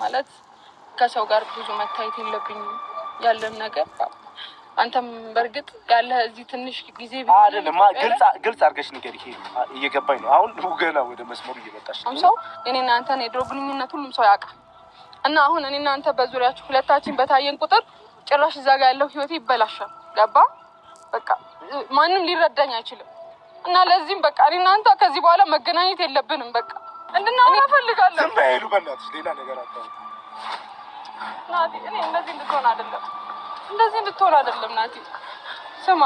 ማለት ከሰው ጋር ብዙ መታየት የለብኝም ያለን ነገር አንተም በርግጥ ያለ እዚህ ትንሽ ጊዜ አይደለም ግልጽ አድርገሽ ንገሪ። ይሄ እየገባኝ ነው። አሁን ገና ወደ መስመሩ እየመጣሽ ነው። ሰው እኔና አንተን የድሮ ግንኙነት ሁሉም ሰው ያውቃል እና አሁን እኔና አንተ በዙሪያችሁ ሁለታችን በታየን ቁጥር ጭራሽ እዛ ጋር ያለው ህይወቴ ይበላሻል። ገባ? በቃ ማንም ሊረዳኝ አይችልም እና ለዚህም በቃ እኔና አንተ ከዚህ በኋላ መገናኘት የለብንም። በቃ እንድናወራ እፈልጋለሁ። ዝም በይሉ በእናትሽ ሌላ ነገር አታውሪ ናቲ። እኔ እንደዚህ እንድትሆን አይደለም ናቲ። ስማ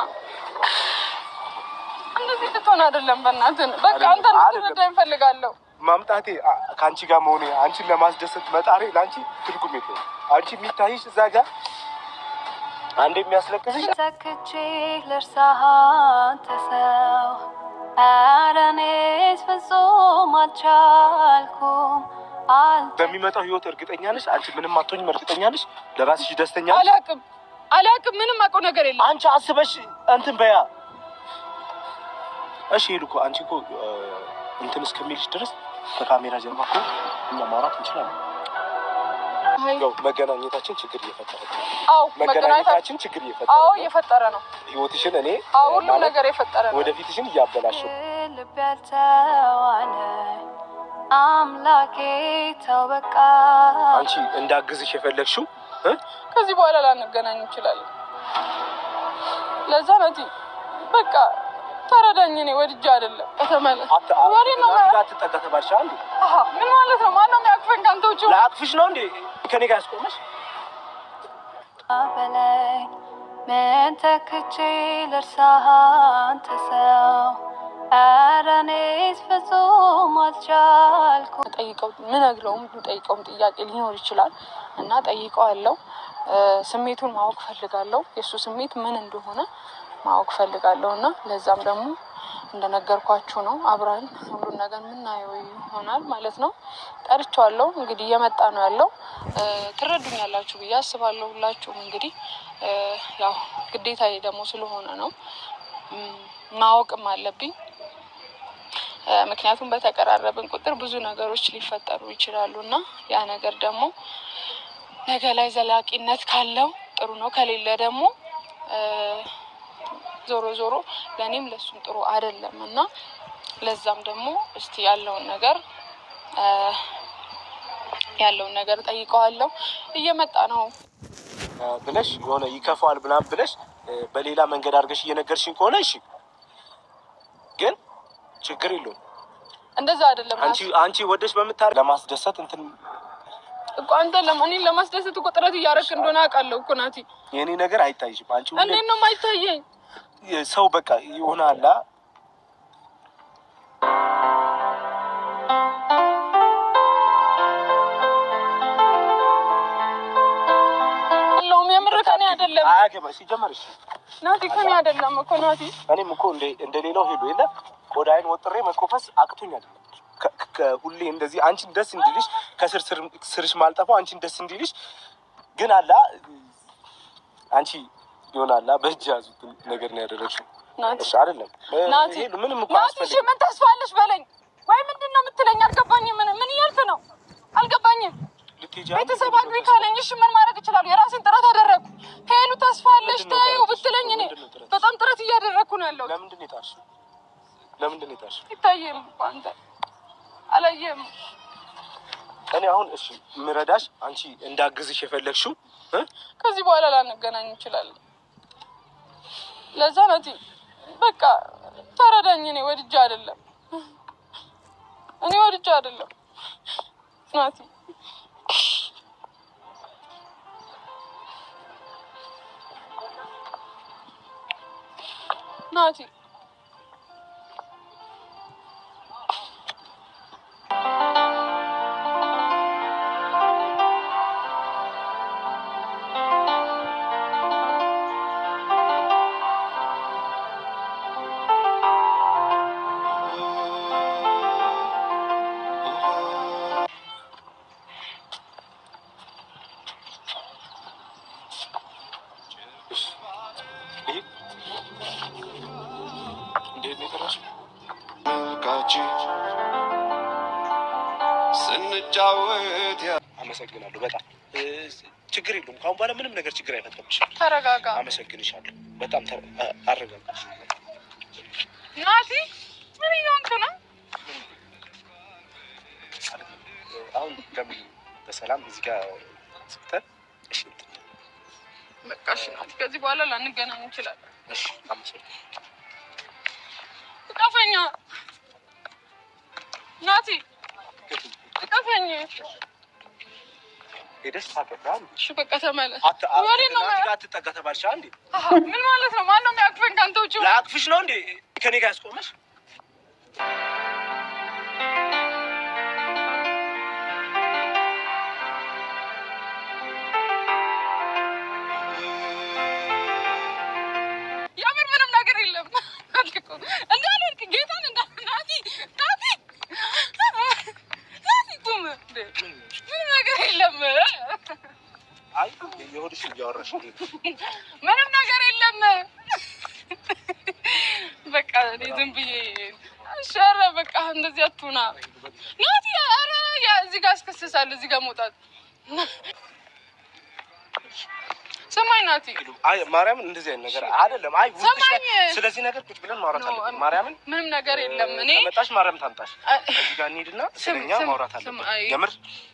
እንደዚህ እንድትሆን አይደለም በእናትህ። በቃ አንተ እንድትረዳኝ እፈልጋለሁ። ማምጣቴ ከአንቺ ጋር መሆኔ አንቺን ለማስደሰት መጣሬ ለአንቺ ትርጉም የለውም። አንቺ የሚታይሽ እዛ ጋር አንድ የሚያስለቅስሽ ሰክቼ ልርሳሃን ተሰው ኧረ እኔስ ፍጹም አልቻልኩም። በሚመጣው ህይወት እርግጠኛ ነሽ? አንቺ ምንም አትሆኝም? እርግጠኛ ነሽ? ለራስሽ ደስተኛ ነሽ? አላውቅም። ምንም አውቀው ነገር የለም። አንቺ አስበሽ እንትን በያ። እሺ ሄዱ እኮ አንቺ እኮ እንትን እስከሚልሽ ድረስ ከካሜራ ጀርባ እኮ እኛ ማውራት እንችላለን። ያው መገናኘታችን ችግር እየፈጠረ ነው። መገናኘታችን ችግር እየፈጠረ ነው። እየፈጠረ ነው። ህይወትሽን እኔ ሁሉም ነገር እየፈጠረ ነው። ወደፊትሽን እያበላሸው ልብ ያልተዋለ አምላኬ ተው በቃ። አንቺ እንዳግዝሽ የፈለግሽው ከዚህ በኋላ ላንገናኝ እንችላለን። ለዛ ናቲ በቃ ተረዳኝ። እኔ ወድጄ አይደለም ከተመለስ ወሬ ነው ማለት ተጠቀተባሽ አንዴ። ምን ማለት ነው? ማን ነው የሚያቅፈኝ ካንተ ውጪ? ላቅፍሽ ነው እንዴ ከኔ ጋር ያስቆመሽ? አበላይ ምን ተክቼ ልርሳሃን ተሰው ኧረ እኔስ ፍጹም አልቻልኩም። ጠይቀውም ጥያቄ ሊኖር ይችላል እና ጠይቀዋለሁ። ስሜቱን ማወቅ ፈልጋለሁ። የእሱ ስሜት ምን እንደሆነ ማወቅ ፈልጋለሁ እና ለዛም ደግሞ እንደነገርኳችሁ ነው አብረን ሁሉን ነገር የምናየው ይሆናል ማለት ነው። ጠርቼዋለሁ። እንግዲህ እየመጣ ነው ያለው። ትረዱኛላችሁ ብዬ አስባለሁ ሁላችሁም። እንግዲህ ያው ግዴታዬ ደግሞ ስለሆነ ነው ማወቅም አለብኝ። ምክንያቱም በተቀራረብን ቁጥር ብዙ ነገሮች ሊፈጠሩ ይችላሉ እና ያ ነገር ደግሞ ነገ ላይ ዘላቂነት ካለው ጥሩ ነው፣ ከሌለ ደግሞ ዞሮ ዞሮ ለእኔም ለሱም ጥሩ አይደለም እና ለዛም ደግሞ እስቲ ያለውን ነገር ጠይቀዋለሁ። እየመጣ ነው ብለሽ የሆነ ይከፋዋል ምናምን ብለሽ በሌላ መንገድ አድርገሽ እየነገርሽኝ ከሆነ እሺ፣ ግን ችግር የለውም። እንደዛ አይደለም። አንቺ ወደሽ በምታረግ ለማስደሰት እንትን እኮ አንተ እኔን ለማስደሰት እኮ ጥረት እያደረግሽ እንደሆነ አውቃለሁ እኮ ናቲ። የኔ ነገር አይታይሽም። አንቺ እንዴት ነው የማይታየኝ? ሰው በቃ ይሆናላ ከኔ አይደለም። አያገባሽ ሲጀመርሽ ናቲ ከኔ አይደለም እኮ ናቲ። እኔም እኮ እንደሌላው ሄዶ የለ ቆዳዬን ወጥሬ መኮፈስ አቅቶኛል። ሁሌ እንደዚህ አንቺን ደስ እንዲልሽ ከስርሽ ማልጠፋው አንቺን ደስ እንዲልሽ ግን አላ አንቺ ይሆናላ በእጅ ያዙት ነገር ነው ያደረግሽው። እሺ አይደለም ናቲ ምንም እኮ አስፈልግ። እሺ ምን ተስፋለሽ በለኝ ወይ ምንድነው የምትለኝ? አልገባኝም። ምን እያልክ ነው? አልገባኝም። ቤተሰብ አግቢ ካለኝ እሺ ምን ማድረግ እችላለሁ? የራሴን ጥረት አደረኩ። ሄሉ ተስፋለሽ ታዩ ብትለኝ እኔ በጣም ጥረት እያደረኩ ነው ያለው። ለምንድን ነው የታልሽው? ይታየም አንተ አላየም። እኔ አሁን እሺ ምረዳሽ አንቺ እንዳግዝሽ የፈለግሽው ከዚህ በኋላ ላንገናኝ እንችላለን። ለዛ ናቲ በቃ ተረዳኝ። እኔ ወድጄ አይደለም ናቲ። ናቲ አመሰግናለሁ በጣም ችግር የለውም። ካሁን በኋላ ምንም ነገር ችግር አይፈጥርብሽም። ተረጋጋ። አመሰግንሻለሁ በጣም አረጋጋሽ። ናቲ ምን እየሆንክ ነው? አሁን ገቢ በሰላም እዚህ ጋር ስብተን እሺ በቃ እሺ ናቲ፣ ከዚህ በኋላ ላንገናኝ እንችላለን። እሺ አመሰግናለሁ። እቀፈኛ ናቲ እቀፈኝ። ሄደሽ ታቀፋም። እሺ በቃ ተመለስ። ወሬ ነው አትጠጋ ተባልሽ እንዴ? ምን ማለት ነው? ማን ነው የሚያቅፈኝ? ካንተ ውጪ ላቅፍሽ ነው እንዴ ከኔ ጋር ያስቆመሽ? ያምር ምንም ነገር የለም። እንዳልክ ጌታን ናቲ ቁም። ምንም ነገር የለም። አይ የሆድሽ እያወራሽ ምንም ነገር የለም። በቃ እኔ ዝም ብዬ ኧረ በቃ እንደዚህ አትሁና ናቲ። ኧረ እዚህ ጋር አስከስሳለሁ። እዚህ ጋር መውጣት ሰማኝ ናቲ። አይ ማርያምን እንደዚህ አይነት ነገር አይደለም። አይ ውስጥሽ ስለዚህ ነገር ቁጭ ብለን ማውራት አለብን። ማርያምን ምንም ነገር የለም። እኔ መጣሽ ማርያም ታምጣሽ እዚህ ጋር እንሂድና ስለኛ ማውራት አለብን። የምር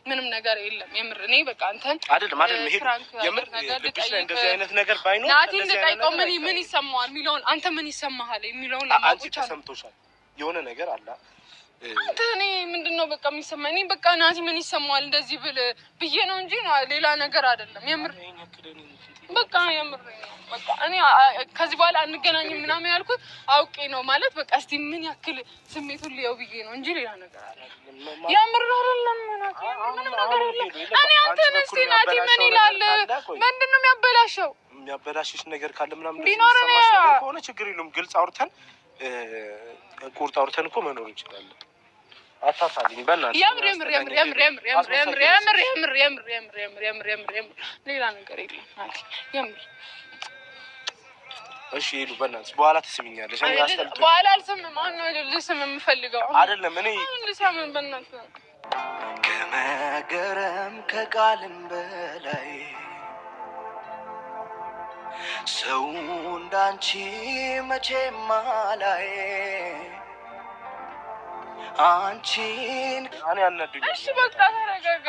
ምንም ነገር የለም። የምር እኔ በቃ አንተን አይደለም ይሄ የምር ልብሽ ላይ እንደዚህ አይነት ነገር ባይኖር ናቲ እንደጠይቀው ምን ይሰማዋል የሚለውን አንተ ምን ይሰማሃል የሚለውን ለማወቅ አንቺ ተሰምቶሻል የሆነ ነገር አለ አንተ እኔ ምንድነው በቃ የሚሰማኝ እኔ በቃ ናቲ ምን ይሰማዋል እንደዚህ ብዬ ነው እንጂ ሌላ ነገር አይደለም። የምር በቃ የምር በቃ እኔ ከዚህ በኋላ አንገናኝም ምናምን ያልኩት አውቄ ነው ማለት በቃ እስቲ ምን ያክል ስሜቱን ሊያው ብዬ ነው እንጂ ሌላ ነገር አይደለም። የምር አይደለም ናቲ ምንም ነገር የለም። እኔ አንተ ነስቲ ናቲ ምን ይላል? ምንድነው የሚያበላሸው? የሚያበላሽሽ ነገር ካለ ምናምን እንደዚህ ከሆነ ችግር የለውም። ግልጽ አውርተን ቁርጥ አውርተን እኮ መኖር እንችላለን። አታታልኝ በእናትሽ የምር ሌላ ነገር የለም ናቲ የምር። እሺ ሄሉ በእናትሽ በኋላ ትስሚኛለሽ። እኔ አስተልኩ በኋላ አልሰማም። ማነው ልስም የምፈልገው አይደለም እኔ ልሰም በእናትህ ከመገረም ከቃልም በላይ ሰው እንዳንቺ መቼም አላይ አንቺን እኔ ያናዱኝ። እሺ በቃ ተረጋጋ።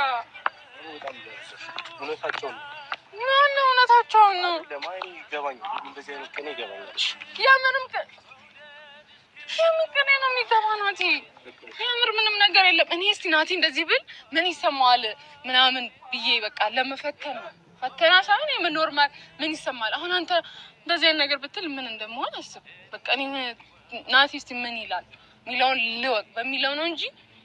እውነታቸውን ነው እውነታቸውን ነው። ለማይ ይገባኛል። እንደዚህ አይነት ቀን ይገባኛል። እሺ የምንም ቀን ነው የሚገባ ናቲ። የምር ምንም ነገር የለም። እኔ እስቲ ናቲ እንደዚህ ብል ምን ይሰማዋል ምናምን ብዬ በቃ ለመፈተን ነው። ፈተና ሳይሆን የምን ኖርማል ምን ይሰማል። አሁን አንተ እንደዚህ አይነት ነገር ብትል ምን እንደምሆን አስብ። በቃ እኔ ናቲ እስቲ ምን ይላል ሚለውን ልወቅ በሚለው ነው እንጂ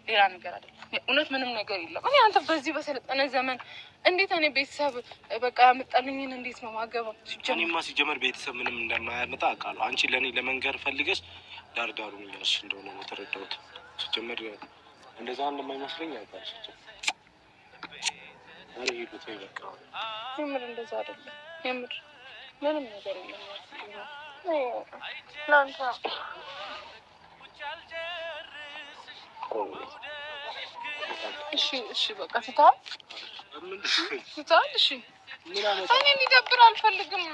ሌላ ነገር አይደለም። እውነት ምንም ነገር የለም። እኔ አንተ በዚህ በሰለጠነ ዘመን እንዴት እኔ ቤተሰብ በቃ ያመጣልኝን እንዴት ነው ማገባው? እኔማ ሲጀመር ቤተሰብ ምንም እንደማያመጣ አውቃለሁ። አንቺ ለእኔ ለመንገር ፈልገሽ ዳርዳሩን እያልሽ እንደሆነ ነው የተረዳሁት። ሲጀመር እንደዛ እንደማይመስለኝ ያውቃል። አረ ሄዱት በቃ የምር እንደዛ አይደለም። የምር ምንም ነገር የለም። ላንተ እሺ በቃ ትታል። እሺ እኔ እንዲደብር አልፈልግም።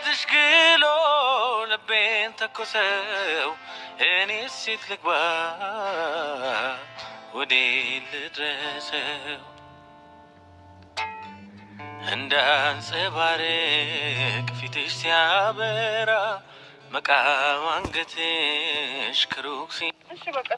ተሽግሎ ልቤን ተኮሰው እኔ ሴት ልግባ ወዴ ልድረሰው እንዳንጸባርቅ ፊትሽ ሲያበራ መቃም አንገትሽ ከሩቅ እሺ በቃ